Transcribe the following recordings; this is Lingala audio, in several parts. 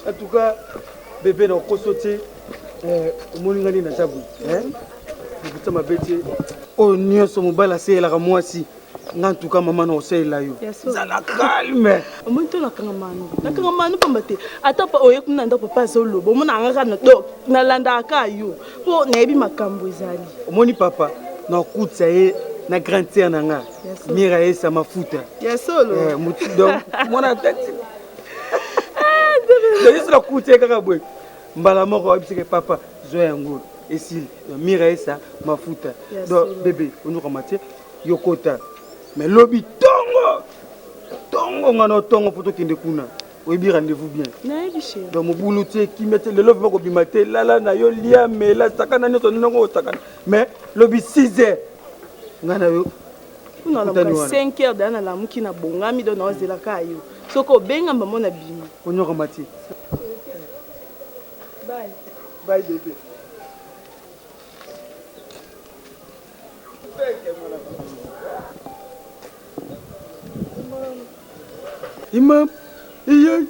En tout cas, bébé n'a pas sauté. Mon ingénieur n'a pas vu. Je ma bête. Oh, nous sommes bas là, c'est la moi aussi. En tout cas, maman n'a pas là. Ça la calme. Moi, tu n'as qu'un manu. Tu n'as qu'un manu pour me dire. Attends, pas au yeux qu'on n'a pas solo. Bon, mon angara n'a donc n'a landa kayo. Pour n'aimer ma cambouizali. Mon papa n'a coûte ça y est. Na grande sœur nanga mira esa mafuta ya solo donc mona tête c'est la coûte kaka boy mbala moko abisike papa zoya ngolo esil mira esa mafuta donc bébé onu kamate yokota mais lobi tongo ngana tongo photo kende kuna oyebi rendez-vous bien donc mobulu tie ki mette le love moko bimate lala na yo lia mela sakana nyoto nongo sakana mais lobi 6h ngana yo on a 5 heures dans la muki na bongami do na zela kayo soko benga maman na bima onyoka mati bye bye bébé imam iya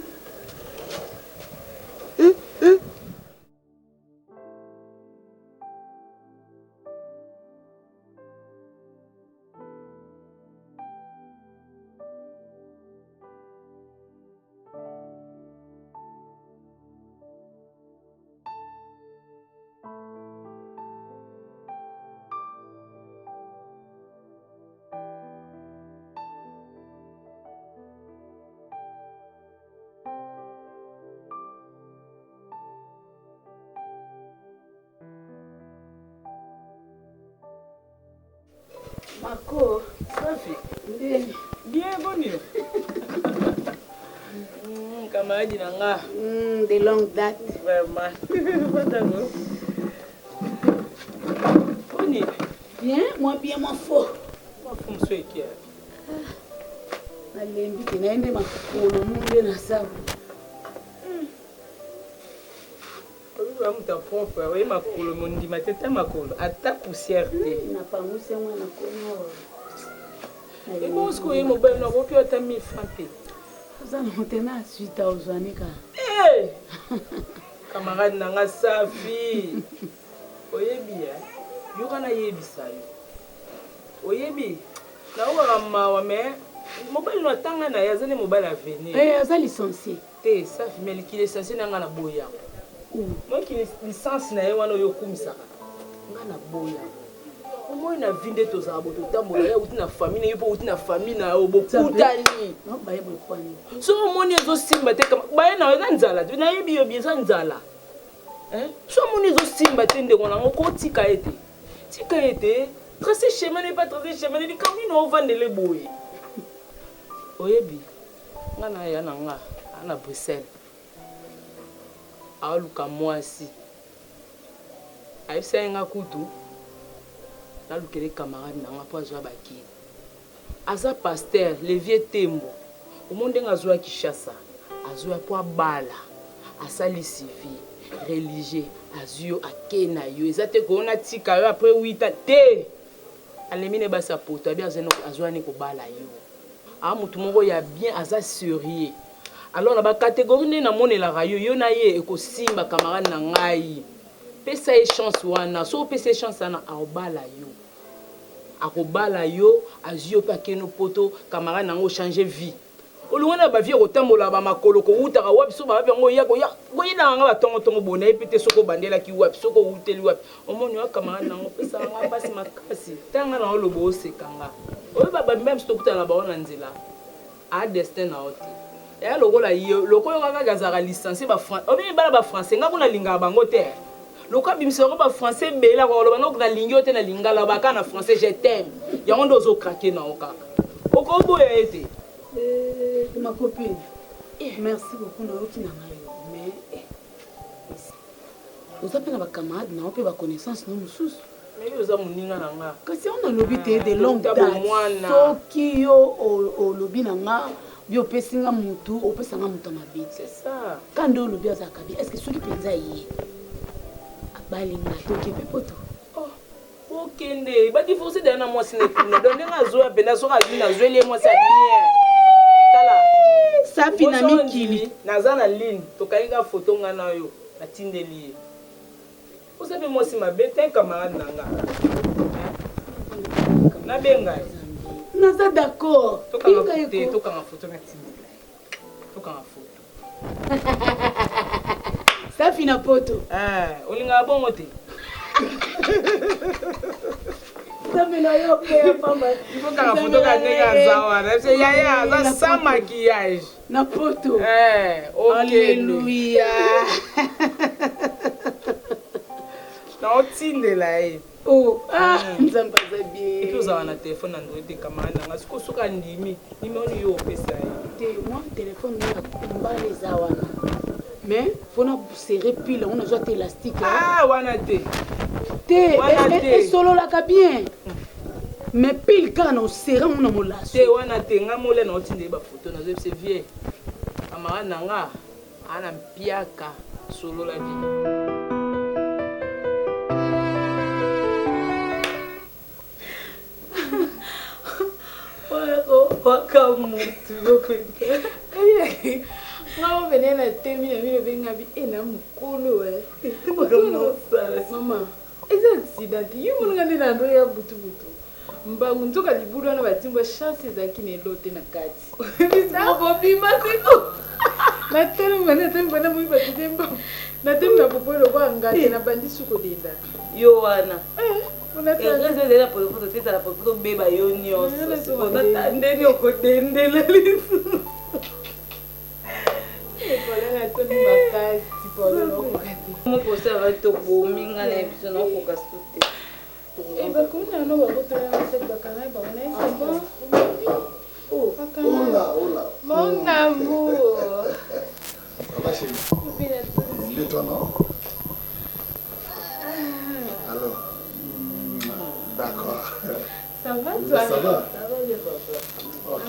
Marco, Sophie. Bienvenue. Camarade Nanga. De longue date. Vraiment. Bonnie. Bien, moi bien, moi fort. Moi, faut me souhaiter qui est. Allez, vite, n'aimez ma couleur, mon Dieu, ça. Ta propre, oui, ma couleur, mon dit, ma tête, ma couleur. À ta poussière. N'a pas moussé, moi, la couleur. Et bon, ce que vous avez fait, vous avez mis frappé. Vous avez maintenant suite à Ozanika. Hé! Camarade Nanga Safi. Oyebi, hein? Yokana yebi sayo. Oyebi, na ouama mais mobile no tanga na yazane mobile avenir. Aza licencié. Te Safi mais qui licencié nanga na boya. Moi qui licence na wana yokumisaka. Nga na boya. Moi na vinde to za boto tambola ya uti na famille yo uti na famille na obokutani. Non ba yebo kwani. So moni zo simba te kama ba na nzala. Na yebi yo bien nzala. Hein? So moni zo simba te ndeko na ngoko tika ete. Tika ete. Tracer chemin n'est pas tracer chemin ni comme ni no vendre les boy. Oyebi. Nga na ya na nga na Bruxelles. Aluka mwasi. Aïssa nga kutu. Na lukele camarade na nga po azwa baki. Aza pasteur, Levier Tembo. Au monde ngazwa Kishasa. Azwa po bala. Asali civil, religieux, azio akena yo. Ezate ko na tika yo après 8 ans te. Alemine ba sa poto bien azwa ni ko bala yo. A mutu moko ya bien aza sérieux. Alors na ba catégorie na monela rayo yo na ye ekosimba camarade na ngai. Pesa e chance wana so pesa chance na aobala yo. Akobala yo azio pa keno poto camarade na ngo changer vie. olungana ba vie kotambola ba makolo ko utaka wapi so ba ngo ya ko yina nga ba tongo bona epete soko bandela ki wapi soko uteli wapi omoni wa kamara nango pesa nga pasi makasi tanga na lobo osekanga oyo ba même sto kutana ba ona nzela a destin na oti ya lokola yo lokoyo kaka gazara licencié ba français obi bala ba français nga kuna linga bango te lokola bimsero ba français bela ko loba ngo na lingio te na lingala ba kana français je t'aime yango ndozo craquer na okaka okobo ya ete ma copine, merci beaucoup mais vous appelez ma camarade, n'a pas connaissance non sous. Mais vous avez mon nanga. Kasi on a lobby de longue date. Soki yo au lobby nanga, bio pesinga mutu, o pesanga mutu ma bite. C'est ça. Quand do lobby azakabi, est-ce que soki penza yi? Abalinga toke pepoto. Oh, okende, ba divorcer dans moi sine tune. Donner na zo bena so ka na zo le moi ça bien. Tala. Ça finamiki naza na ligne tokainga photo nga na yo na tindeli. Vous savez moi si ma bête un camarade nanga. Na benga. Naza d'accord. Toka nga photo na tindeli. Toka nga photo. Ça fina poto. Olinga bongo te. Il faut qu'un photo ça sans maquillage. Na photo. Alléluia. Non, tinde là. Oh, nzamba za bien. Et puis vous avez un téléphone Android de camarade nanga siko soka ndimi. Ni me oni yo pesa. Moi téléphone na mbale za wana. Mais faut na serrer pile, on a joué élastique. Ah, wana te. Et solo la bien. Mais pile quand on serre mon amolaso. Te wana te nga mole na otinde ba photo na c'est vieux. Amara nanga ana mpiaka solo la vie. Waka mutu yokwete. Ngao benena temi na mino benga bi ena mukulu Mama, eza accident. Yo munga ndena ndo ya butu. Mbangu ntoka liburu na batimba chance zaki ne lote na kati. Bisa bobima siko. Na tenu bana mu batimba. Na tenu na popolo kwa ngati na bandi suko denda. Yo wana. Unataka dela por foto teta la foto beba yo nyonso. Ona ndeni okotendela lisu. Polena toni makasi polena okati. Mo posa va to bominga na biso na okokasute. Eba kuna no bakotola na se bakana ba ona bon. Oh, Hola. Mon amour. Ça va chérie? Bien toi non? Alors, d'accord. Ça va toi? Ça va? Ça va bien papa. Ok.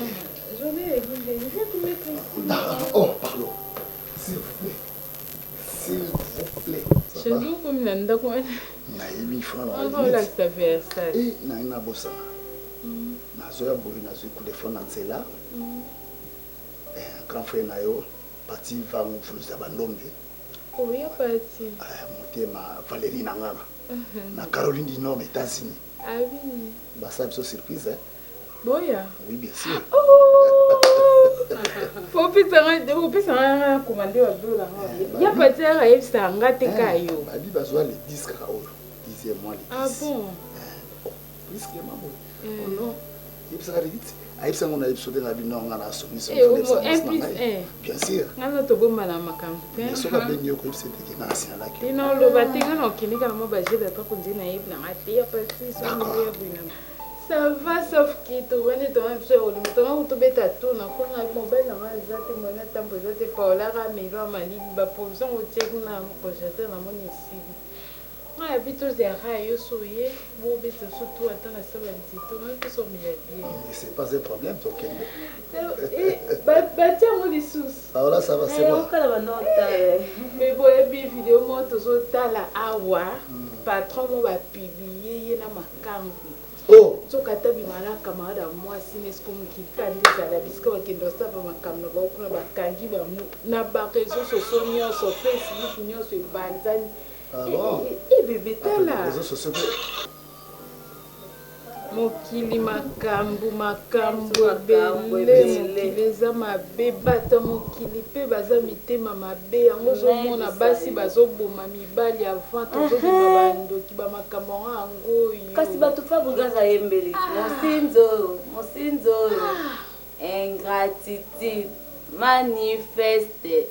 Je vais te mettre ici. Oh, pardon. S'il vous plaît. S'il vous plaît. Je dis comme nanda quoi. Naïmi franc. On va la faire ça. Et naïna bosana. Nazoya boy nazoya coup de fond na nzela. Grand frère nayo parti va mu fuluza bandombe. Oh, il y a parti. Motema Valérie Nangana. Na Caroline du Nord, États-Unis. Ah oui. Bah ça c'est surprise hein. Boya. Oui bien sûr. Faut pisa nga commander wa dola. Ya parti ya yebisa nga te kayo. Ba bi bazwa les 10 kakaolo. 10e mois les 10. Ah bon. Plus que maman. Oh non. Yebisa ka vite. Ayebisa ngona episode na bino nga na soumission. Bien sûr. Nga to bomba na makambo. Bien sûr ka benyo ko episode ke na sina la ke. Dino lo batinga no kinika na mabaje da pa kunzi na yebna ngati ya parti so ni ya bwina. Ça va sauf que tu venais de me faire le temps où tu bêta tout na ko na mobile na zate mona tambo zate paola ka melo mali ba provision au tchèque na projecteur na mon ici. Ma habitude de rayo soye bo bêta surtout attends la semaine tout même que son milliardaire. Mais c'est pas un problème toi Kende. Bah tiens moi les sous. Alors là ça va c'est bon. Mais bon et puis vidéo moi to so tala awa patron mo ba publier na makambo. Oh, so kata bimala camarade moi sines comme qui kandisa la bisco ba kendo sta ba makamno ba kuna ba kangi ba na ba réseaux sociaux nyonso Facebook nyonso e banzani. ah bon. Et bébé tala. Les réseaux sociaux. mokili makambo ebele mokili eza mabe bata mokili mpe baza mitema mabe yango ozomona basi bazoboma mibali avant tozobima bandoki bamakambo yango oyo kasi bato fabrigaza yembeli mosinzo oyo ingratitude manifeste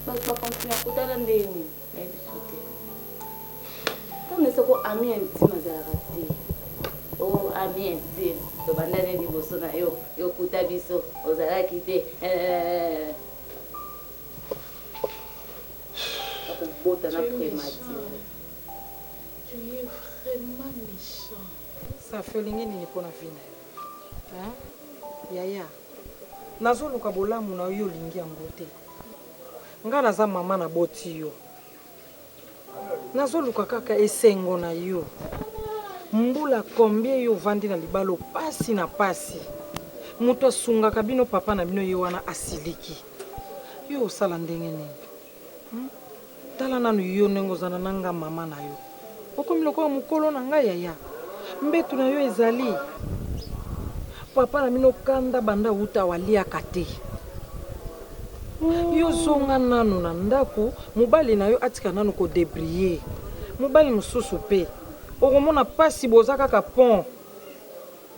bakontina kotala ndeni nayebiso te tonesa ko ami intime azalaka te o ami intime tobandani liboso na yo yokuta biso ozalaki te akobota na prémature. Tu es vraiment méchant. Ça fait olingi nini mpona vi na yo yaya nazoluka bolamu na yo olingi yango te nga naza mama na boti yo nazoluka kaka esengo na yo mbula combien yo vandi na libalo pasi na pasi moto asungaka bino papa na bino ye wana asiliki yo osala ndenge nini tala nanu yo ndenge ozana nanga mama na yo okomi lokola mokolo na ngai yaya mbetu na yo ezali papa na bino kanda banda uta waliaka te yo zonga nanu na ndako mobali na yo atika nanu kodebriye mobali mosusu mpe okomona pasi boza kaka pont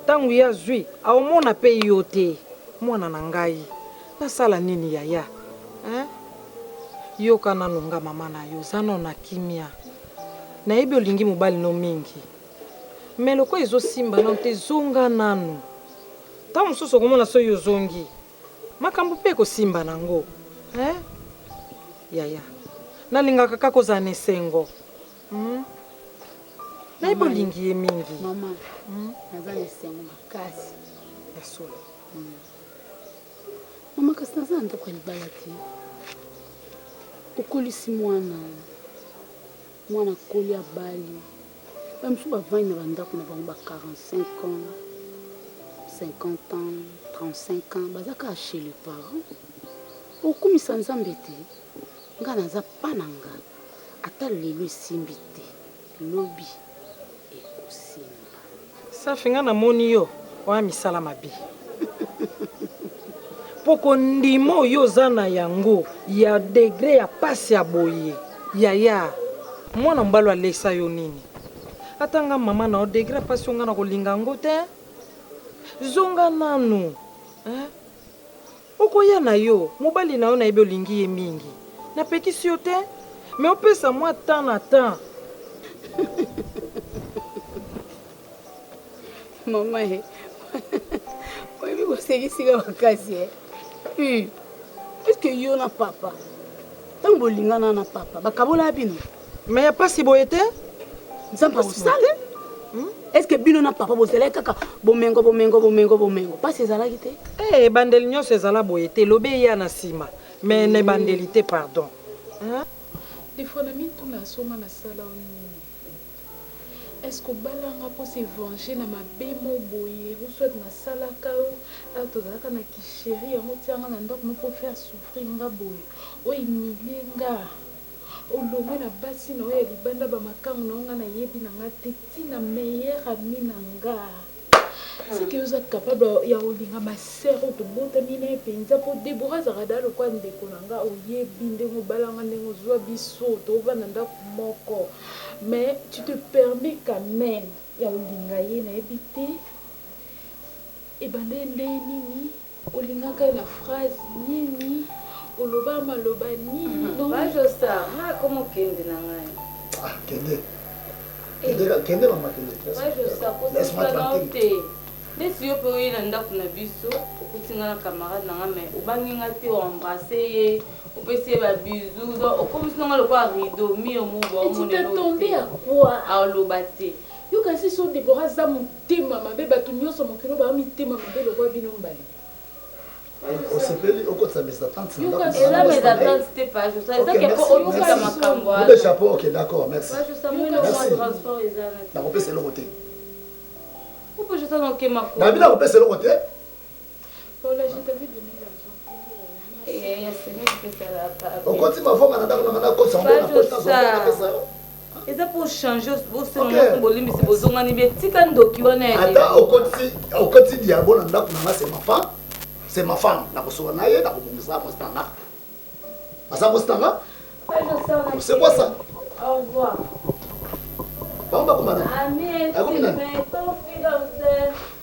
ntango ya zwi aomona mpe yo te mwana na ngai nasala nini yaya yoka nanu nga mama na yo oza nano na kimia nayebi olingi mobali no mingi me loko ezosimba nano te zonga nanu ntango mosusu okomona so yo zongi makambo mpe kosimba nango yaya nalingaka kaka kozala na esengo nayebi olingi ye mingi mama naza na esengo makasi ya solo mama kasi naza na ndako ya libala te okolisi mwana akoli abali bamisu bavandi na bandako na bango ba 45 ans 50 ans 35 ans baza kaka chez les parents okumisa nzambe te nga naza pa na nga ata lelo esimbi te lobi ekosimba safi nga namoni yo oya misala mabe poko ndima oyo oza na yango ya degre ya pasi ya boye yaya mwana mbalo alekisa yo nini ata nga mama na o degre pasi onga na kolinga yango te zonga nanu okoya na yo mobali na yo nayebi olingi ye mingi napekisi yo te me opesa mwa temps na temps mama oyebi kosekisika makasi eske yo na papa ntango bolingana na papa bakabola bino me ya pasi boye te nzambe akosala eske bino na papa bozalaki kaka bomengo pasi ezalaki te ebandeli nyonso ezala boye te lobi eya na nsima me na ebandeli te pardon defo na mituna asonga na sala nini eske obalanga mposa évangile na mabe mo boye oswete nasalaka yo ala tozalaka na kisheri yango tianga na ndako moko faire souffrir nga boye oimilie nga olongwe na basi na oyo ya libanda bamakango na onga nayebi na nga te ntina meilleur ami na nga seke oza capable ya kolinga masere oyo tobotami na ye mpenza mpo debora azalaka da lokwa ndeko na nga oyebi ndenge obalanga ndenge ozwa biso tovanda ndako moko mais tu te permets quand même ya kolinga ye nayebi te ebande nde nini olingaka ye na phrase nini oloba maloba nini bajosa koma okende na ngai kende mama kende bajosa kosasanao te ndesi yo mpe oye na ndako na biso okutinga na camarade na nga me obangi nga te oembrase ye opesi ye babizu okomisi nanga lokola rideau mi omoaoloba te yo kasi so debora aza motema mabe bato nyonso mokilo baa mitema mabe lokola bino mbali osepeli okotisa mes attentes eza mes attentes te pajosa ezake mpo otika makambo le chapeau ok d'accord merci pajosa moka mwa transport eza na te nakopesa eloko te pajosa nakokema ko nabi nakopesa eloko te okoti mavonga na ndako nanga nakotisa ngo eza pour changer bosenga bolimbisi bozongani bie tika ndoki wana ata okoti diabo na ndako nanga c'est ma femme nakosoka na ye nakobongisa mwasi nanga asa mwasi nanga c'est quoi ça au revoir bango bakomana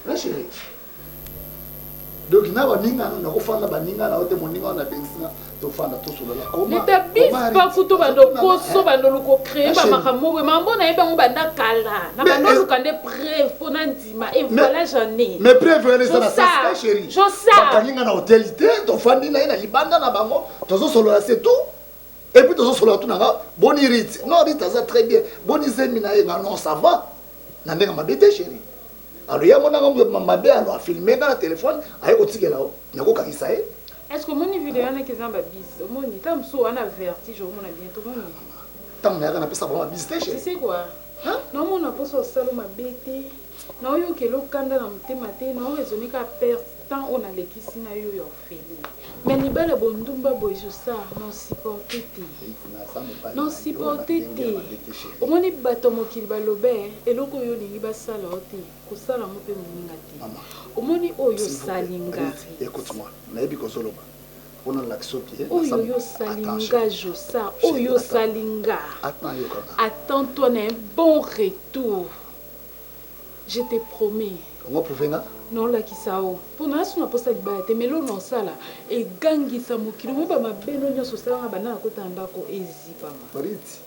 na chéri donc na baninga nakofanda baninga na ote moninga wana bengisina tofanda tosolola koma netabisa kutu bandokoso bandoluko créer bamakambo we mambo na ye bango banda kala na bandoluka nde preuve mpona ndima et voilà j'en ai mais preuve wana eza na sasa chéri bakaninga na hôtel te tofandi na ye na libanda na bango tozosolola c'est tout et puis tozosolola tu nanga boni rite non rite aza très bien boni zemi na ye nga non ça va na ndenge mabe te chéri alors ya mona ngambo mabe alors a filmer na téléphone aye kotikela o nakokangisa ye. Est-ce que mon vidéo na kezamba bis moni tam so ana vertige au mona bientôt moni tam na kana pesa ba bis te chéri. C'est quoi hein non mona poso salo mabete na yo kelo kanda na mutema te na raisonner ka perte tant on a lekisi na yo yo feli mais libala bondumba boyo ça non supporter non supporter au moni bato mokili balobe eloko yo lingi basala ote kosala mo pe moninga te au moni oyo salinga écoute-moi nayebi kozoloba on a l'action pied oyo salinga josa oyo salinga attends-toi un bon retour. Je te promets. Comment prouver-nga? Non la kisao. Pour na suna posa libate mais lo non sala e gangisa mokilo mo ba mabeno nyoso sala bana kota ndako ezipa ma. Bariti.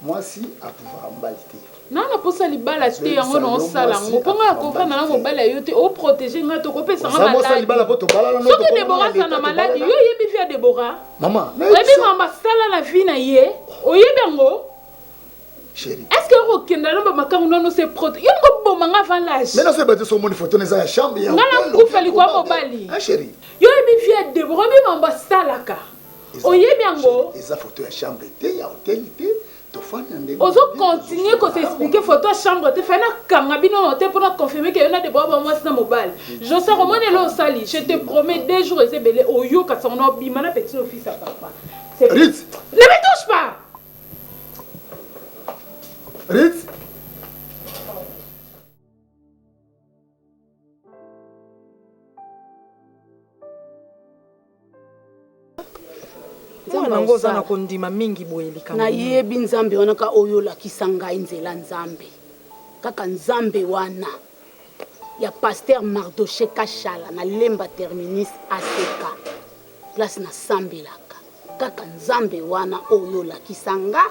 Moi si a pouvoir mbalite. Na na posa libala te yango non sala ngo ponga ko fa na mobala yo te o protéger nga to ko pesa nga malade. Moi libala poto bala na no. So que Deborah sana malade yo yebi fi Deborah. Maman. Yebi mama sala la vie na ye. O yebi ngo. Chérie. Est-ce que vous kendala ba makamu non c'est protéger. Yo ngo bo manga van l'âge. Mais non c'est pas de son photo dans la chambre ya. Ngala kufali kwa mobali. Ah chérie. Yo yebi fi Deborah bi mamba sala ka. O yebi ngo. Eza photo ya chambre te ya hôtel te. Ozo continuer ko s'expliquer photo chambre te fait na kanga bino te pour confirmer que y a des bois moi c'est mobile. Je sais comment est là sali, je te promets 2 jours et c'est belé oyo ka son bima na petit office à papa. Ritz. Ne me touche pas. Ritz. nango za na kondima mingi boyeli kama na yebi nzambe wana ka oyo lakisa ngai nzela nzambe kaka nzambe wana ya pasteur Mardoché Kashala na lemba terminus aseka place na sambelaka kaka nzambe wana oyo lakisa nga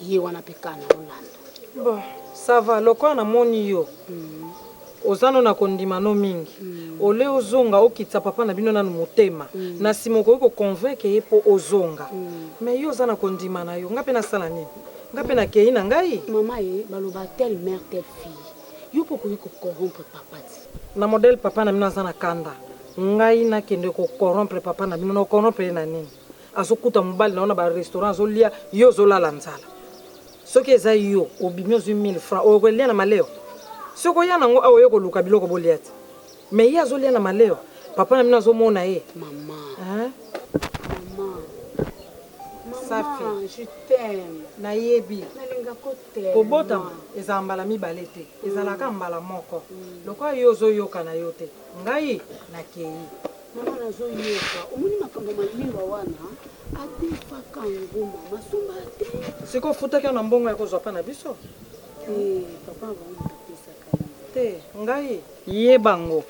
ye wana pekana olanda bon ça va lokwa na moni yo ozano na kondima no mingi ole ozonga okitsa papa na bino na motema na simoko ko convaincre ye po ozonga mais yo ozana kondima na yo ngape na sala nini ngape na kei na ngai mama ye baloba telle mère telle fille yo poko ko corrompre papa ti na modèle papa na bino azana kanda ngai na kende ko corrompre papa na bino no corrompre na nini azokuta mobali na ba restaurant azolia yo zolala nzala soki eza yo obimio 1000 francs okolia na maleo soko ya nango awo yoko luka biloko boliati mais ya zolia na maleo papa na mina azomona ye mama hein mama safi je t'aime na yebi nalinga ko t'aime kobota eza mbala mibale te ezalaka mbala moko lokwa yo zoyoka na yo te ngai na kei mama nazoyoka omoni makambo malimba wana adefaka ngoma masumba te siko futaki na mbongo ya kozwa pa na biso papa vaopesaka te ngai ye bango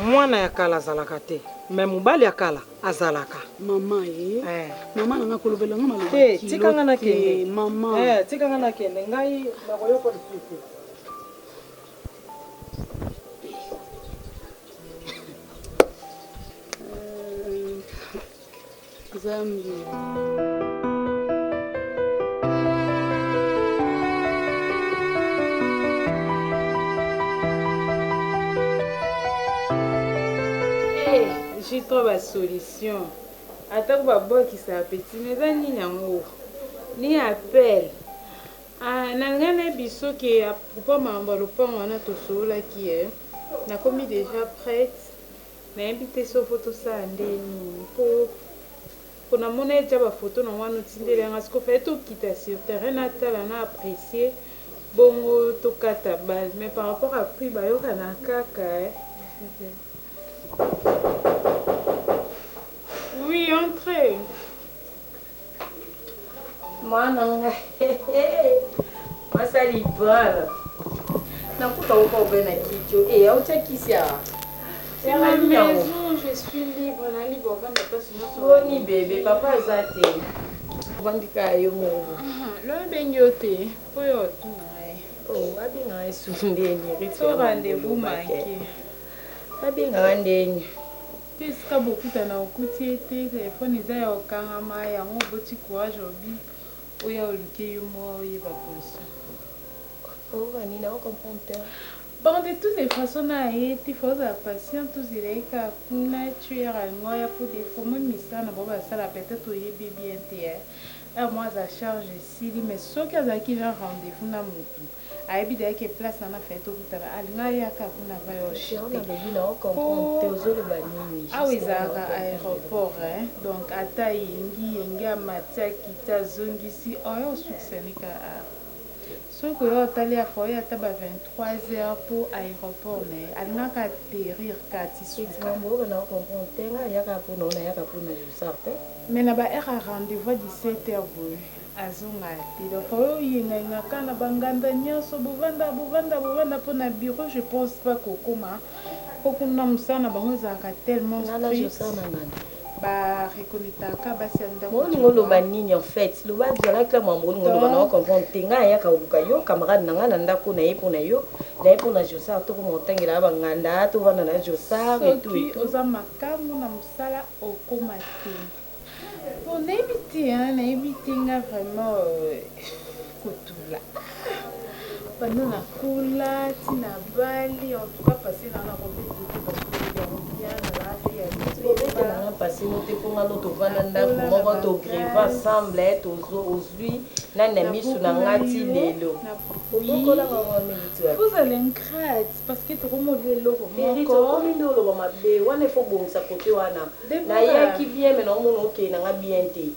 mwana ya kala azalaka te me mobali ya kala azalaka mama mama nanga kolobela nga maloba te tikanga na kende mama tikanga na kende ngai nakoyoka lisusu Zambi. J'ai trouvé la solution. Attends, que ça petit, mais ça ni n'amour, ni appel. Ah, n'angana biso qui a pour m'envoyer le pain on a tout ça là qui est. Na commis déjà prête. Na invité sur photo ça andeni pour pour na mona déjà ba photo na wana tindele nga siko fait tout quitter sur terrain natala na apprécier bongo to kata base mais par rapport à prix ba yo kana kaka oui entrez Mwana masali bala nakuta uko bena kicho aucha kisia. C'est ma maison, je suis libre, na libre quand pas sinon boni bébé papa zate bandika yo mo lo benyote oyo tunae abinga esundeni so rendez-vous manqué abinga ndeni puisque beaucoup na okuti ete telefone eza ya okangama yango boti courage obi oya oluki yo mo oyeba poso nina okomprendre. Bon, de toutes les façons, on a été force à patient, tous les cas, on a tué à moi pour des fois, moi, ça la peut-être au bien terre. Moi, ça charge ici, mais ce qu'il y a qui a rendez-vous dans mon tout. A bien que place on a fait tout à l'heure. Il y a qu'à on a fait au chien. Ah oui, ça aéroport, hein. Donc, à Taïngi, Yenga, Matia, Kita, Zongi, si, oh, succès, Nika. Ce que vous allez faire, c'est 23 heures pour l'aéroport, mais elle n'a qu'à atterrir qu'à tissu. Mais là-bas, elle a rendez-vous à 17 heures. Donc, il y a un banganda nyonso buvanda pour na bureau, je pense pas que comment pour qu'on n'a ça na bango za tellement strict. Ba reconnaître basi anda molingo loba nini en fait loba zala kla molingo loba na comprendre tenga ya ka uluka yo camarade nanga na ndako na yepo na yo na yepo na Josa to ko motangela ba nganda to bana na Josa et tout oza makamu na musala okomate pour n'ébiter nga vraiment kotula pendant la coula tina bali en tout cas passer dans la robe passé noté pour notre vananda pour notre grève ensemble aujourd'hui nana misu na ngati lelo vous allez incrate parce que tu remontes le logo encore le logo mabe wana faut bongisa côté wana na ya ki bien mais non mon OK na bien té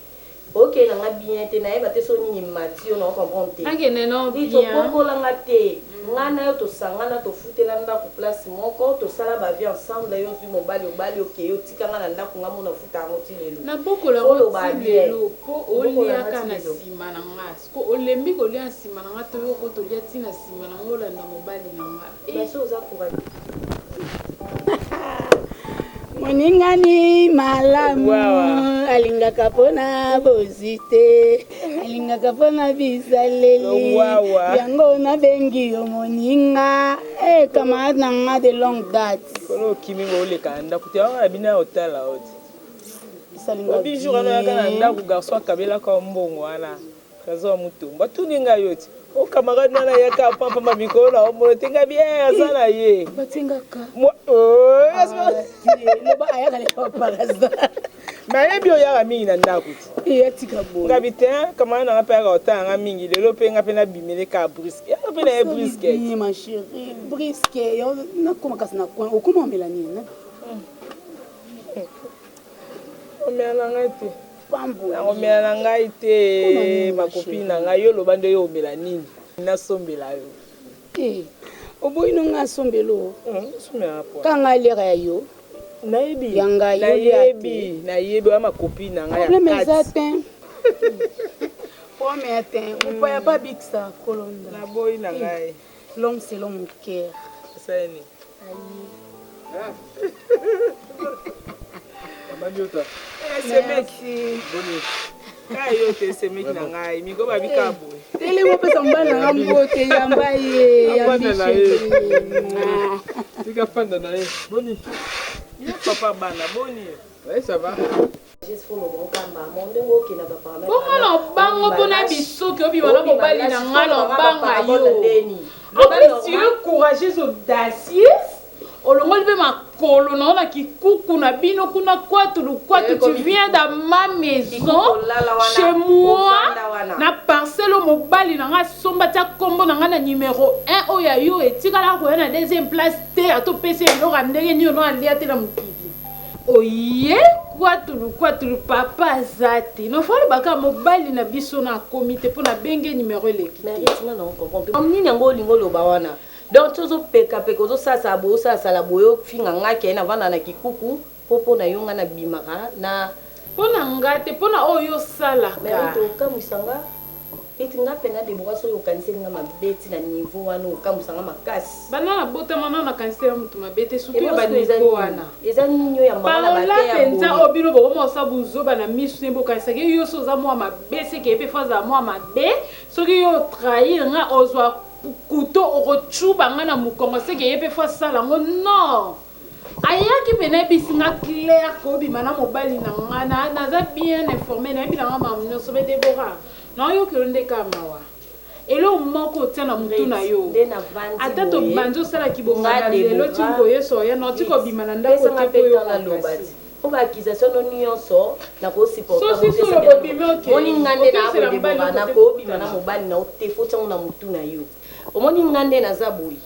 OK na bien té na eba te so nini matio na comprendre té angene non bien to pokola ngate ngana yo to sangana to futela ndako place moko to sala ba vie ensemble yo vi mobali obali OK yo tikanga na ndako ngamo na futa ngoti lelo na bokola lelo po olia kana sima na ngas ko olembi ko lia sima na ngato yo ko to lia tina sima na ngola na mobali na nga beso za kuba moningani malamu alingaka pona bozite alingaka pona bizaleli yango na bengi yo moninga camarade nanga de longue date kono kimi ngoleka nda kuti wana bina hotela oti salinga bijou kana kana nda ku garçon kabela ka mbongo wana kazo mutumba tuninga yoti o camarade nana yaka papa mamiko na o tenga bien sana ye batingaka loba ayaka le papa kaza mais bio ya mingi na ndakuti yatika bo ngabite camarade na peka otanga mingi lelo penga pena bimele ka brisque ya pena e brisque ni ma chérie brisque yo na koma kasna ko okuma melanie na o mela ngati na mela ngai te ma copine na ngai yo loba nde yo mela nini na sombela yo oboyino nga sombelo sombela po kanga lera ya yo nayebi yanga yo nayebi wa ma copine na ngai problème exact pour matin on peut pas biksa kolonda na boy na ngai l'homme selon mon cœur ça ni Banjota. C'est mec. Boni. Kayo te c'est mec na ngai. Mi go ba bikabo. Tele mo pesa mbana na mbote yamba ye ya biche. Tika panda na ye. Boni. Yo papa bana boni. Ouais, ça va. Juste pour le bon kamba. Monde ngo ki na ba pa. Comment bango pona bisoki obi wana mobali na ngalo banga yo. En plus, tu es courageuse, audacieuse. Olongoli pe makolo na ona kikuku na bino kuna kwatu tu viens dans ma maison chez moi na parcelle mobali na nga somba tia kombo na nga na numéro 1 oya yo etikala ko na deuxième place te ato pese lo randenge ni no alia te na mukidi oye kwatulu papa azate nofalo baka mobali na biso na komite mpo na benge numéro eleki nini yango olingo oloba wana donc tozopekapeka ozosasa boye osasala boye ofinga ngaki aye navanda na kikuku mpo na yo nga na bimaka na mpo na nga te mpo na oyo osalaka okamwisanga eti nga pena debora soki okaniseli nga mabe ti na niveau wana okamusanga makasi bana na botama na nakaniseli moto mabe te surtout ya baniveau wana eza nini ya parola mpenza oyo bino bokoma osa buzoba na misu ne bokanisaki yo so oza mwa mabe seke yepe fo azala mwa mabe soki yo trahir nga ozwa kuto okocuba nga na mokongo seke yepe fo asala yango non ayaki pene bisinga claire kobima na mobali na nga naza bien informé nayebi na nga mamu nyonso be debora naoyokelo nde ka mawa elo moko otia na mutu na yo ata tobandi osalaki bongana lelo tinkoyeso oya noti kobima na ndako te po yo oba accusation no nyonso na ko supporter moni ngande na abo debora na ko bima na mobali na ote fo tsango na mutu na yo omoni ngande na zabuli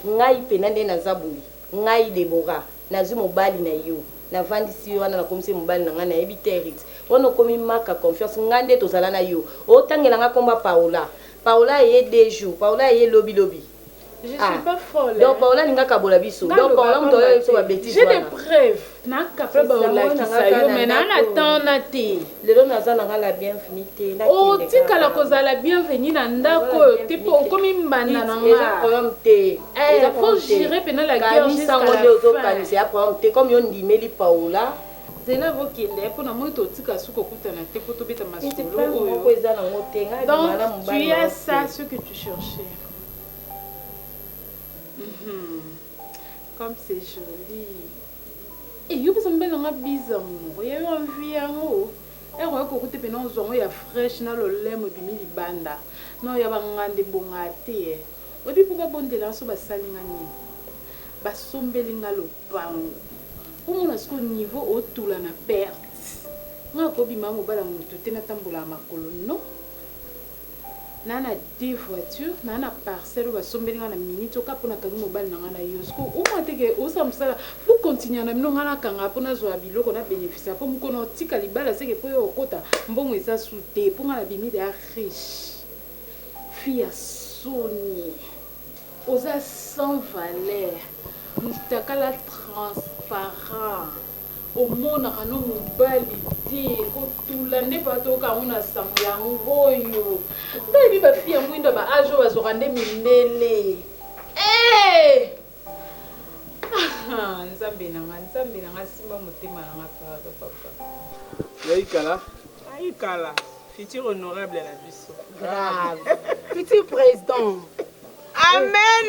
ngai pena nde na zabuli ngai debora nazwi mobali na yo navandisi yo wana nakomisi mobali na ngai nayebi te hérite wana okomi maka confiance ngai nde tozala na yo otangela nga komba paola eye 2 jours paola eye lobi Je suis pas folle. Donc Paola ninga kabola biso. Donc Paola mto yo so ba bêtise. J'ai des preuves. Na kapra ba la kisayo mais na attend na te. Lelo naza na la bienvenue te. Oh tika la koza la bienvenue na ndako te po komi mbanda na nga. Eza problème te. Eza faut gérer pendant la guerre jusqu'à la fin. C'est un problème te comme yo ndimeli Paola. Zela vokende po na moto tika suko kutana te po to beta masolo. Donc tu as ça ce que tu cherchais. Comme c'est joli. Et yo besoin de nga bizarre. Il y a envie yango. Et on ko kote pena zongo ya fresh na lo lemo bimi libanda. Non ya bangande bonga te. Obi po ba bondela so ba salinga ni. Ba sombelinga lo pango. Pour mon asko niveau otula na perte. Nga ko bima mo bala mutu te na tambola makolo no. Nana 2 voitures, nana parcelle va somber na minute oka pona kangi mobile na ngana yosko o mateke o samsala pour continuer na mino ngana kanga pona zo biloko na bénéfice po mukono tika libala seke po yo okota mbongo eza soute po ngana bimi de riche fille soni oza sans valeur mutakala transparent omonaka no mobali te kotula nde patoka ngo na sango yango oyo ndeyebi bafi ya mwindo baage oyo bazoka nde mindele nzambe nanga simba motema nanga papa yaikala futur honorable na biso grave futur président. Amen.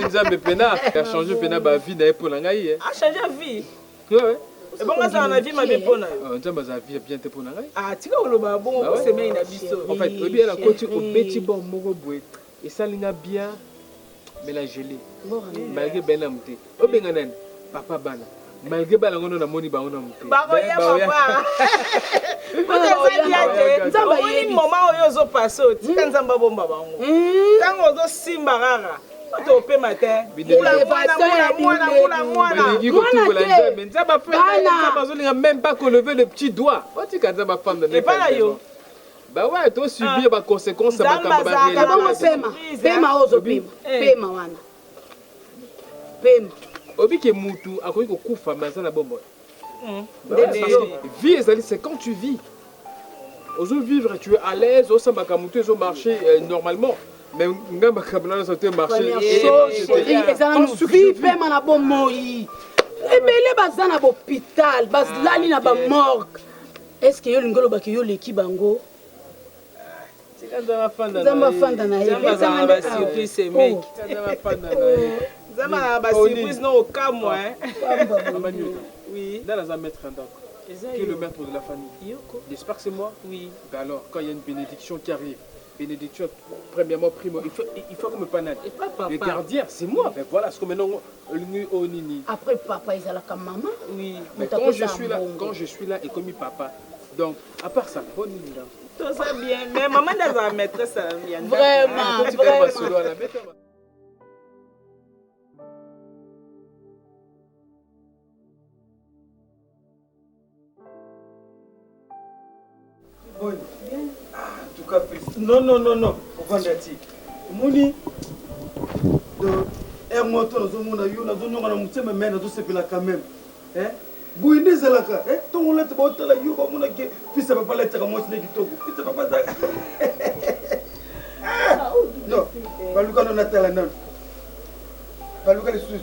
Nzambe pena a changé pena ba vie na epona ngai a changé vie ouais et bon ça na vie ma be pona nzambe za vie bien te pona ngai ah tika oloba bon ko semaine na biso en fait obi la koti obeti bon moko boye et ça linga bien mais la gelée malgré benam te obenga nani papa bana malgré bana ngono na moni bango na mutu baroya papa Nzambe moment oyo zo passe tika nzamba bomba bango tango zo simba rara to pe matin même pas qu'on levait le petit doigt et pas là yo bah ouais toi subir ba conséquences ça va pema wana pema obi ke mutu akoki kokufa maza na bombo vie c'est quand tu vis ozo vivre tu es à l'aise ozo bakamutu ozo marcher normalement mais ngamba kabana ça te marcher vie pema na bomoi ebele baza na hôpital bazali na ba morgue est-ce que yo lingolo baki yo leki bango Zama fanda na ye zama ba surprise mec zama ba surprise no au cas moi oui dans un maître qui est le maître de la famille j'espère que c'est moi oui ben alors quand il y a une bénédiction qui arrive bénédiction premièrement primo il faut que me panade le gardien c'est moi ben voilà ce que maintenant au nini après papa ils allaient comme maman oui mais quand je suis là et comme papa donc à part ça bonne nuit là tout ça bien mais maman dans la maîtresse vraiment cas, non, non, non, non. On va dire. Mouni, un moto, nous avons un mais nous sommes quand même. Bouine Zalaka, ton lettre about la Yuba Monaki, fils of a letter, moi, Nekito, fils of a non, Baluka non Natala, non. Baluka is Swiss.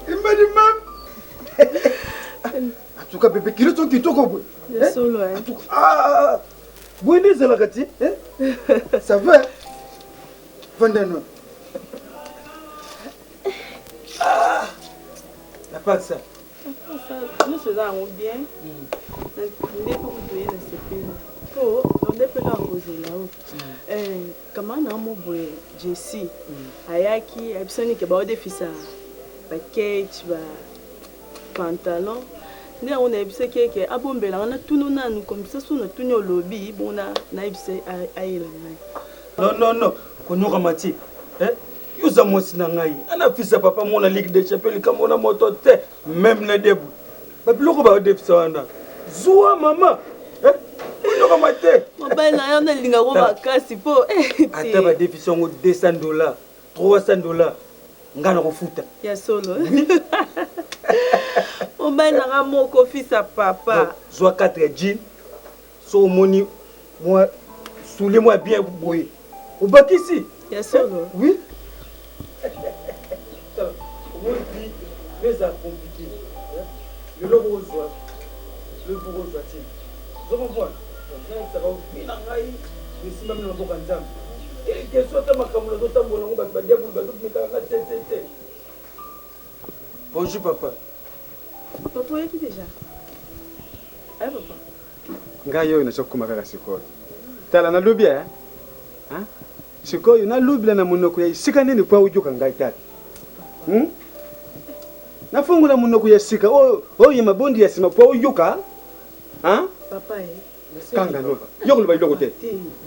Imagine, en tout cas, bébé, qui est ton qui toque. Solo, ah, Bouine Zalakati, ça va, Vandano. Ah, la pas de ça. Nous faisons bien. On n'est pas coutué de ce pays. On n'est pas causer là-haut. Comment on a mon boy Jessie, Ayaki, Absoni qui a des fils à cage, pantalon. Nous on a ebisé que abombela on a tout nous nan comme ça on a tout nos lobby bon on a ebisé aïe non non non qu'on ramati yuza mwasi na ngai ana fisa papa mona ligue de chapelle comme on a moto te même na debu ba biloko ba defisa wana zuwa mama on ramate mobile na yo na linga ko bakasi po ata ba defisa ngo $200 $300 ngana ko futa ya solo mobile na moko fisa papa zuwa 4 jeans so moni moi soulez moi bien boy au bac ici ya solo oui. Aujourd'hui, les a compliqués. Le logo aux oies, le bourreau aux oies. Vous allez voir, ça va bien en aïe, mais si même le bourreau en jam. Et que soit ma camarade d'autant bon, on va dire que vous allez bonjour papa. Papa, est-ce déjà? Eh papa. Ngayo ina sokuma kaka sikoyo. Tala na lubia hein? Sikoyo na lubila na munoko ya sika nini kwa ujuka ngai tata. Na fungula munoko ya sika yima bondi ya sima kwa ujuka. Hein? Papa kanga no. Yoko luba yoko te.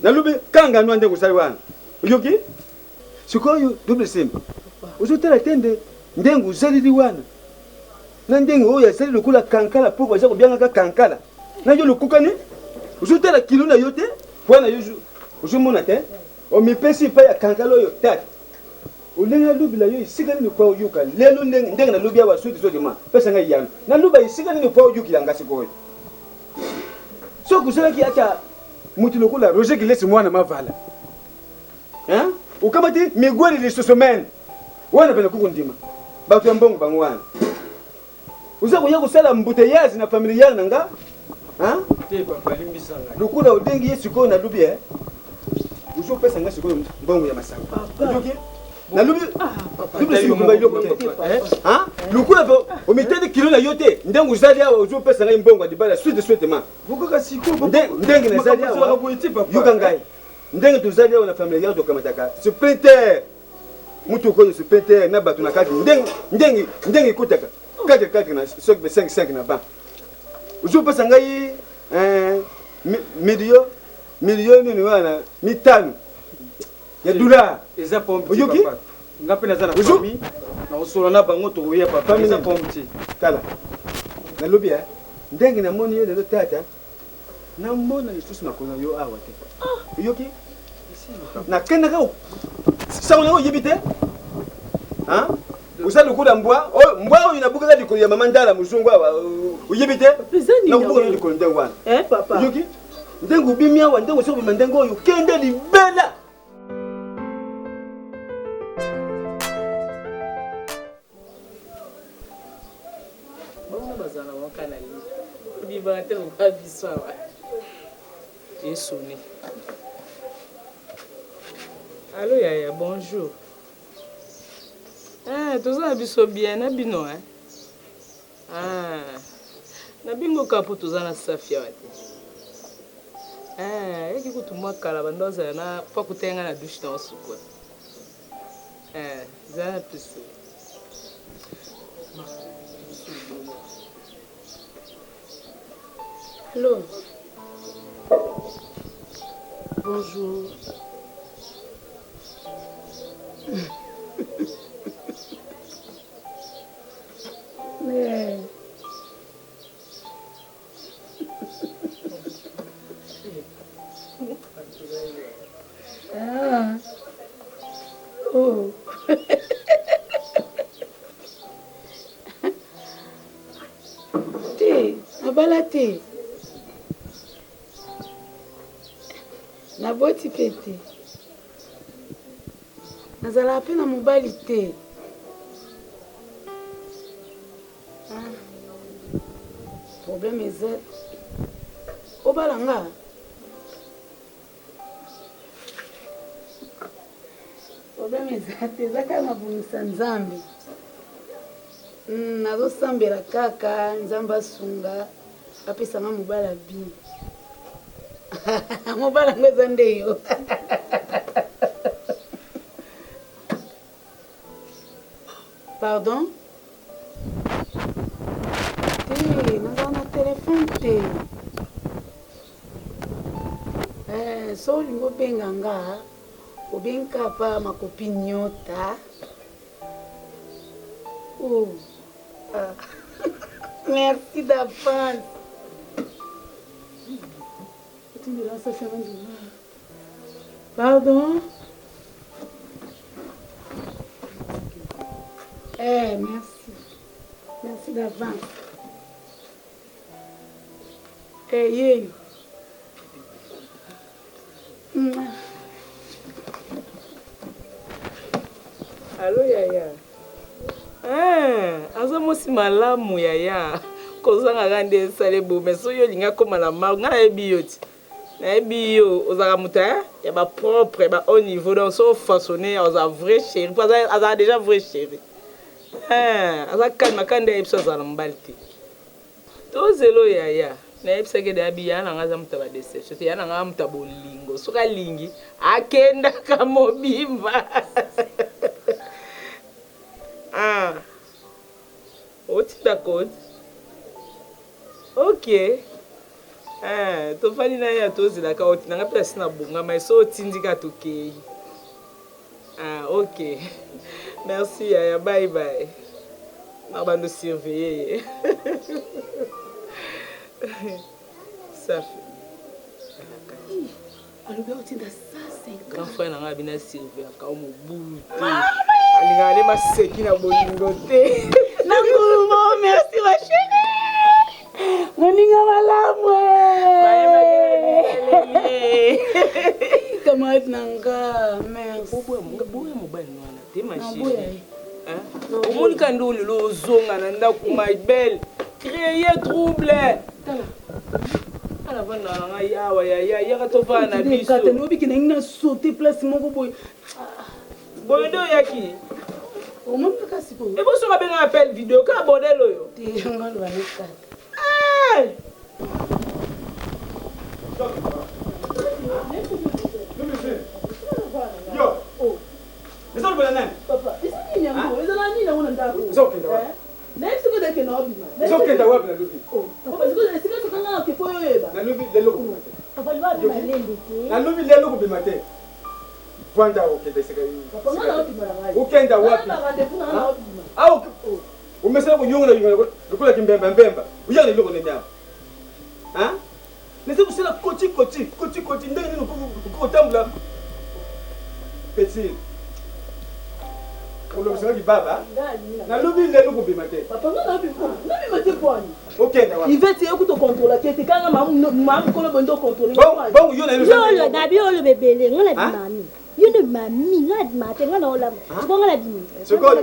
Na lubi kanga no ande kusali wana. Ujuki? Sikoyo double sim. Uzotela tende ndengu zalidi wana. Na ndengu ya zalidi lukula kankala poko za kubyanga kankala. Na yo lukukani? Uzotela kilo na yote? Wana yuzu. Uzumuna te? O mi pesi pa ya kankalo yo tata. Ulenga lubila yo isika ni kwa uyuka. Lelo ndenga na lubia wa suti zote ma. Pesa ngai yanu. Na luba isika ni kwa uyuki yanga sikoyo. So kusala ki acha mutu lokula Roger Gilles mwana mavala. Hein? Ukamati migweli lisosomen. Wana pena kukundima. Batu ya mbongo bangwana. Uza kuya kusala mbuteyazi na familia yangu nga? Hein? Te papa limbisa nga. Lokula udengi yesiko na lubia. Uzo pesa nga siko mbongo ya masanga. Ujoki? Na lubi lubi siko kumba yoko te. Hein? Lokula po omitende kilo na yote. Ndengu zali awa uzo pesa nga mbongo adibala suite ma. Bukoka siko ndengi na zali awa. Yuka ngai. Ndengi tuzali awa na familia yangu kamataka. Sprinter. Mutu ko sprinter na batu na kati. Ndengi kutaka. Kati na sok be 5 na ba. Uzo pesa ngai milioni ni wana mitano ya dola eza pompe papa ngapena za na famille na usolo na bango to ya papa eza pompe kala na lobia ndengi na moni yo lelo tata na mbona lisusu na kona yo awa te yoki na kenda ka sauna yo yibite ha usali kula mbwa mbwa inabuka likolo ya mama ndala muzungu awa uyibite na kubuka likolo ndengu wana papa yoki ndengu bimia wa ndengu so bima ndengu yo kende libela bona bazana wakana li bibate ukabiswa Yesu ni Allô yaya bonjour toza biso bien na bino na bingo kapo toza na safia wate yaki kutumwa kala bandoza na pa kutenga na douche na osukwa zana piso Allô bonjour mais Ah. Oh. Te, abala te. Naboti pete. Nazala pe na mobali te. Problème eza obalanga. Problème eza te ezaka na bungisa nzambe. Nazosambela kaka nzambe asunga apesanga mobala bi. Mobala ngo eza nde yo. Pardon? Te, naza na telefone te. So olingo benga nga, obenga pa makopine nyota. Oh. Ah. Merci d'avance. Pardon? Merci. Merci d'avance. Yeah. Allô, Yaya. Aza mosi malamu Yaya. Kozanga gande sale bo meso yo linga koma na mal nga ebi yoti. Na ebi yo ozaka muta ya ba propre ba au niveau donc so façonné oza vrai chéri parce aza déjà vrai chéri. Aza kalma kande epso za mbalti. To zelo Yaya. Na epso ke da bi yana nga za mutaba deception. Yana nga mutabo lingo. Soka lingi akenda kama bimba. Oti d'accord. Ok. To fali na ya to zila ka oti nanga pesa na bunga mais so tindika to ke. Ok. Merci ya bye bye. Na ba nous surveiller. Ça fait. Alors bien oti da ça c'est quand frère nanga bina surveiller ka mo bulu. Alingale maseki na bolingo te. Nangumo, merci ma chérie. Moninga malamu. Camarade nanga, merci. Boya mobile nwana te ma chérie. Omoni kando lelo zonga na ndako my belle. Créer trouble. Ala bana nga yawa ya ka to fa na biso. Kata no biki na sauter place moko boy. Boy do yaki. O mo pe kasi ko. E bo so mabenga appel vidéo ka bodelo yo. Ti ngalo ba ni kata. Yo. Oh. Est-ce que vous l'avez? Papa, est-ce qu'il y a un peu? Est-ce que vous l'avez un peu? Est-ce que vous l'avez? Next to the Kenobi. Est-ce que vous l'avez? Oh. Papa, est-ce que vous l'avez un peu? Na lubi lelo ko. Papa, il va bien malende. Na lubi lelo ko bimate. Kwanda okende seka. Papa, ngala wapi mara. Ukenda wapi? Ah, umesema kunyonga na kula kimbemba mbemba. Uyale loko nenyama. Hein? Nese kusela koti ndenge nini ko tambula. Petit. Ulo msema baba. Na lubi lelo ko bimate. Papa, ngala wapi ko? Nani mate kwani? Okenda wapi? Il va te écouter contrôler kete kanga mamu ko bondo contrôler. Bon, yo na yo na bi yo le bebele ngala di mami. Yo ne mami ngala di mate ngala ola. Ko ngala di. C'est quoi?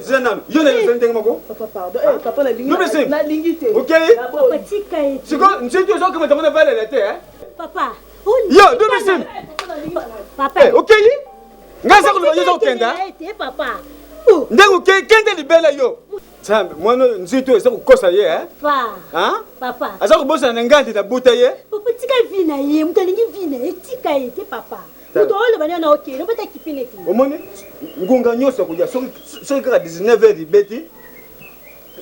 Zenam. Yo na zendenga mako? Papa pardon. Papa na lingi te. OK? Papa tika ete. C'est quoi? Nsi tu zo kama tamana vale la te, hein? Papa. Yo, domisim. Papa. OK? Ngasa ko yo zo kenda? Papa. Ndengo kende libela yo. Tsambe mwana nzito esa kukosa ye, hein? Papa. Papa. Asa kubosa na ngandi na buta ye? Papa tika vina ye, mutalingi vina ye tika ete papa. Muto ole bana na OK, no bata kipileki. Omoni ngunga nyoso kuja so kaka 19h libeti.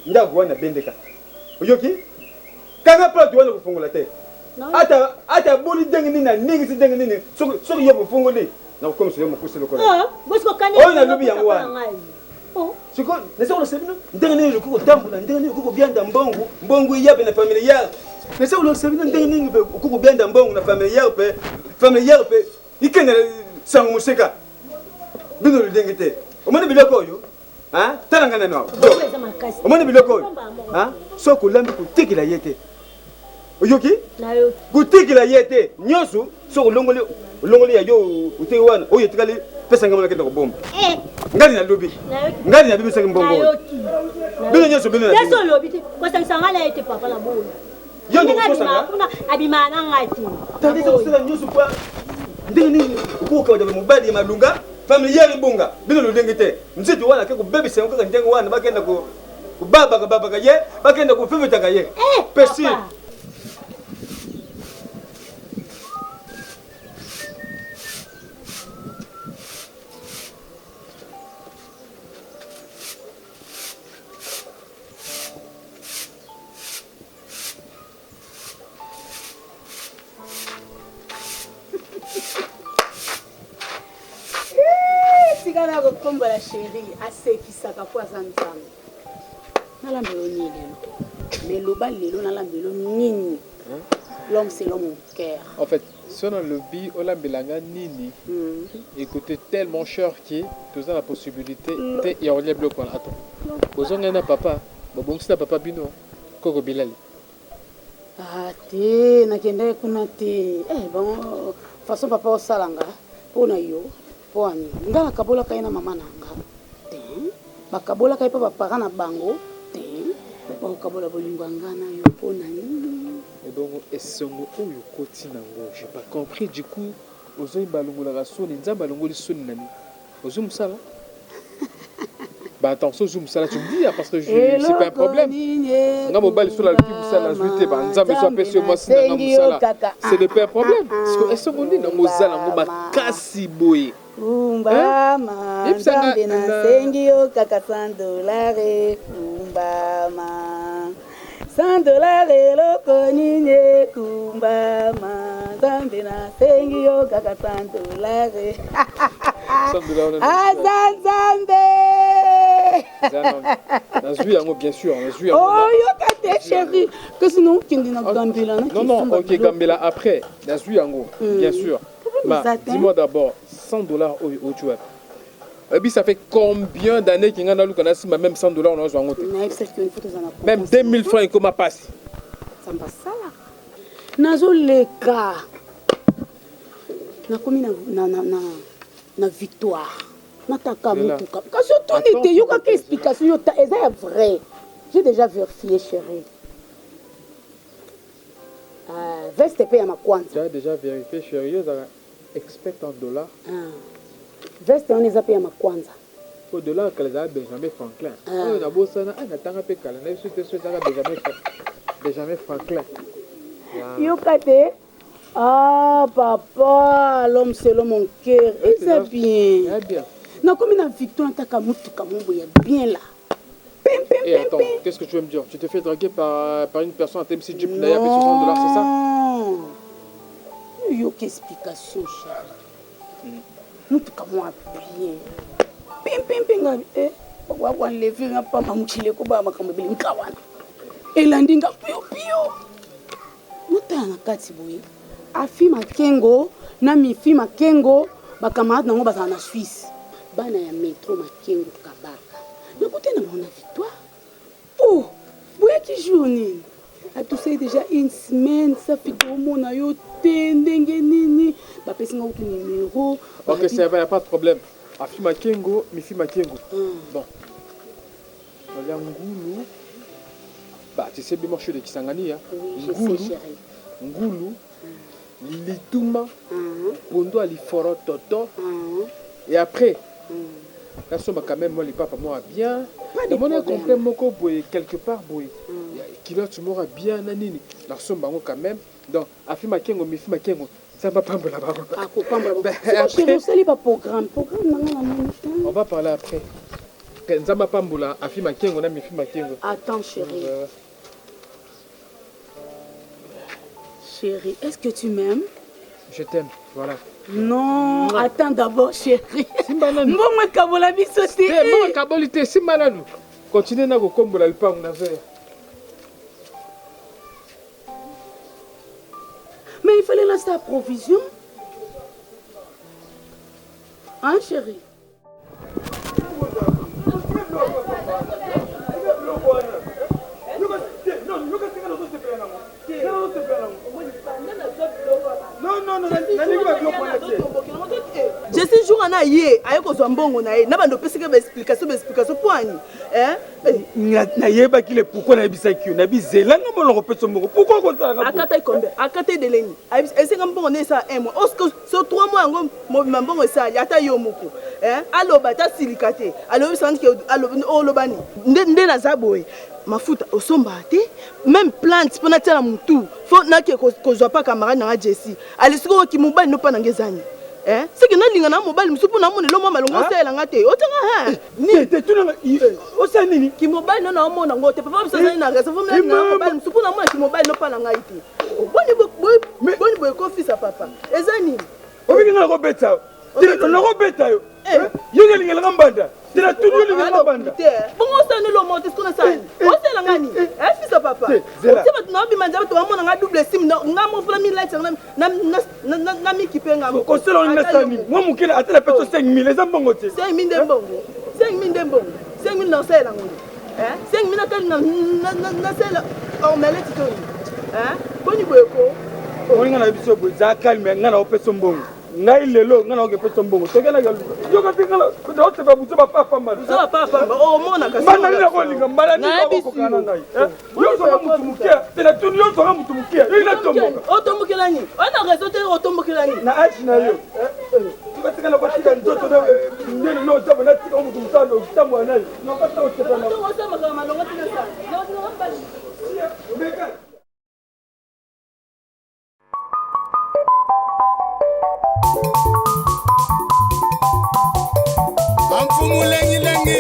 Ndago wana bendeka. Oyoki? Kanga pa tu wana kufungula te. Ata boli dengi nini na ningi si dengi nini. So yo kufunguli. Na kukomso yo mukusilo ko. Bosko kani. Oh na lubi yango wana. Siko, nesa ona sebino, ndenge nini lukuko tambula, ndenge nini lukuko bianda mbongo yabe na familia. Mais ça, on sait bien que vous bien d'un bon, on a familière, il y a un museka. Bien le déguité. Au moins, il y a quoi, hein? Talangana, non. Au moins, il y a quoi, hein? Sauf que l'homme peut te qu'il a été. Oyoki? Kuti qu'il a été. Nyosu, sur l'ongole, yo, ou te wan, ou yetkali, pesanga la kete bombe. Ngali na lobby. Ngali na bibi sangi bombo. Bino nyosu bino na. Yeso lobby, ko sanga la été papa la bonne. Yondo ko sanga. Abimana ngati. Tande ko sanga nyosu kwa. Ndeni ko ko de mobali malunga, familiar bunga. Bino lo dengete. Mzitu wana ke ko baby sango ka ndengo wana bakenda ko baba ka ye, bakenda ko feveta ka ye. Pesi. Sikana ko komba la chérie, asekisaka po aza nzambe. Nalambelo nini lelo. Mais loba lelo nalambelo nini. L'homme c'est l'homme au cœur. En fait, si on a le bi, on a belanga nini. Écoutez, tellement cher qui est, tu as la possibilité, il y a un bloc. Attends. Besoin d'un papa, bon c'est un papa bino, koko bilali. Ah te, nakende kuna te. Bon, façon papa au salanga, pona yo. Poani ngala kabola kaina mama nanga ten bakabola kai papa para na bango ten ba kabola bolingo ngana yo pona nini et donc esongo oyo koti nango j'ai pas compris du coup ozoyi balongola la soni nzamba balongoli soni nani ozum sala bah attention zoom sala tu me dis parce que c'est pas un problème nga mobali sur la qui sala zuité ba nzamba so apesi moi sina na sala c'est pas un problème parce que esongo ni na mozala ngo makasi boye Kumbama, zambe na sengi yo kaka $100. Kumbama, $100 loko nini. Kumbama, zambe na sengi yo kaka $100. Azanzambe. Nazui yango bien sûr, nazui yango. Oh yo kate chérie, que sinon kindi na Gambela na. Non, OK Gambela après, nazui yango bien sûr. Bah, dis-moi d'abord $100 au tu vois. Et puis ça fait combien d'années qu'il y a même $100 on a joué même 2000 francs comment passe ça me passe ça là nazo leka na komi na victoire na taka mutuka kasi to nite yo ka explication yo ta eza vrai j'ai déjà vérifié chérie veste pe ya makwanza j'ai déjà vérifié chérie expect en dollars. Veste on les a payé à ma kwanza. Au dollar que les a Benjamin Franklin. On a beau ça, on a tant à payer qu'à la suite Benjamin Franklin. Yo kate. Ah papa, l'homme c'est l'homme mon cœur. Et c'est bien. Bien. Non comme une victoire ta kamutuka mon boy bien là. Et attends, qu'est-ce que tu veux me dire? Tu te fais draguer par une personne à TMC Jeep d'ailleurs avec $60, c'est ça? Yo qu'explication chérie. Mutuka moi bien. Pim ngabi wa lever nga pa mamchile ko ba makambe bili nkawana. Elandi nga pio. Mutana kati boye. Afi Makengo na mifi Makengo bakamarade nango bazana na Suisse. Bana ya métro Makengo kabaka. Nakote na mona victoire. Oh, boye ki journée. A tout ça déjà une semaine, ça fait au monde yo tendenge nini. Ba pesi nga utu numéro. OK, ça va, y a pas de problème. Afi Makengo, mifi Makengo. Bon. Olia ngulu. Bah, tu sais bien marcher de Kisangani hein. Ngulu. Ngulu. Lituma. Pondo ali foro toto. Et après la somme quand même moi les papa moi bien. Mon a compris moko boy quelque part boy. Kilo tu m'auras bien nanini. La somme bango quand même. Donc Afi Makengo, mifi Makengo. Ça va pas là bas. Ah ko pamba. C'est chez pas programme nanga na. On va parler après. Nzamba pambola Afi Makengo na mifi Makengo. Attends chérie. Chérie, est-ce que tu m'aimes? Je t'aime, voilà. Non, attends d'abord chérie. Simbananu. Mbongo kabola biso te. Mbongo kabolite simbananu. Continue na ko kombola lipango na verre. Mais il fallait lancer la provision. Hein, chérie? Je suis jour en aïe, aïe ko zambongo na ye, na bando pesi ke explication poani. Na yeba ki le pourquoi na bisa ki na bizela nga molongo peso mbongo. Pourquoi ko ça? Akata ikombe, akata de leni. Ese ngambongo ne sa 1 mois. Osko so 3 mois ngo mbongo sa yata yo moko. Alo bata silikate. Alo bisanti ke alo olobani. Nde na zaboy. Mafuta osomba te même plante pona tela mutu fo na ke ko zwa pa camarade na Jessie ali siko ki mobile no pa na ngezani c'est que na linga na mobile musupu na mone lo mama longo sela ngate otanga ni te tuna o sa nini ki mobile no na mona ngote papa bisa na resa fo na mobile musupu na mona ki mobile no pa na ngaite boni boy ko fisa papa ezani o binga na ko beta tira na ko beta yo yinga linga la mbanda tira tudu linga la mbanda bongo sa no lo monte skona sa o sela ngani fisa papa tiba na bi manja to amona nga double sim nga mo fula mi light na mi kipenga ko sela nga sani mo mukela atela peto 5000 eza mbongo te 5000 ndembongo 5000 ndembongo 5000 na sela ngoni 5000 na kali na sela o meleti to boni boyeko o nga na biso bo za kalme nga na opeso mbongo ngai lelo nga na oke peso mbongo tokena ga yo ka tingala ko te ba buzo ba papa mama buzo ba papa o mona ka bana ni ko linga mbala ni ko kana ngai yo so mutu mukia tena tuni yo so mutu mukia yo ina tomboka o tombokela ni ona rezo te o tombokela ni na aji na yo ko tingala ko tika ndoto na ndene no tabo na tika mutu mutano kitambo nai no ka tawo tena no o sama kama longa tina sana no mbali mbeka Amfumu lengi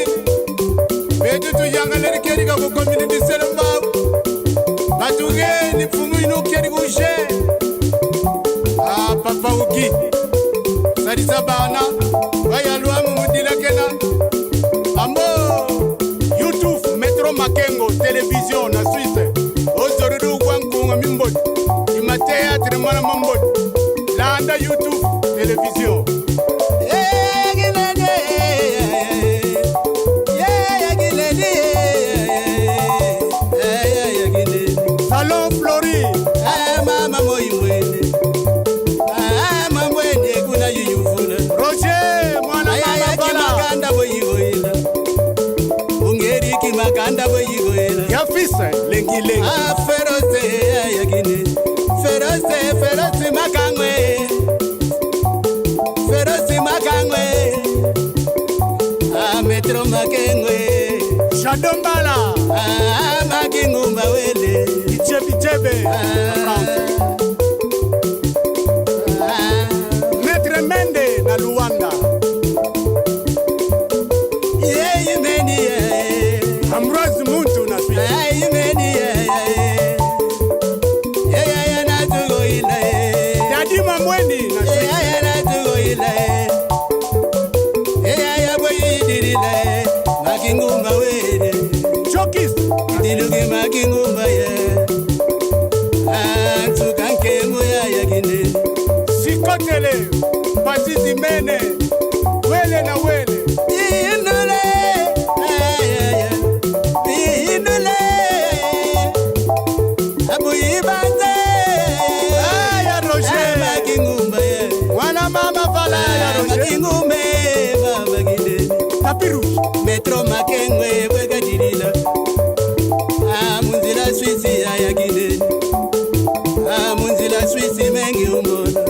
betu tu yanga leri keri ka ko community selamba batuge ni fumu ino keri ko je papa uki sarisa bana baya lwa mu mudila kena ambo YouTube Metro Makengo television na Suisse ozorudu kwankunga mimbodi imatea trimana mambodi landa YouTube television Salon Flori mama moyimwene mamwene kuna yuyufuna Roger mwana mama bala maganda boyigoyela ungeri ki maganda boyigoyela yafisa lengi feroze yagine feroze makangwe Metro Makengwe Shadombala Makingumba wele Ichebe France Maître Mende na Luanda Yemeni Ambrose Muntu na Suisse Yemeni na tugo ile Dadima Mwendi na Suisse na tugo ile Makingumba wele Chokis Dilugi makingumba ye Tukanke moya yagine Sikotele Pasisi mene Wele na wele Inule Inule Abu Ibanze ya Roger Makingumba ye Wana mama fala ya Roger Makingumbe Baba gide Tapiru Metro Makengwe bwega dirila munzila Swisi ya yagine munzila Swisi mengi umbona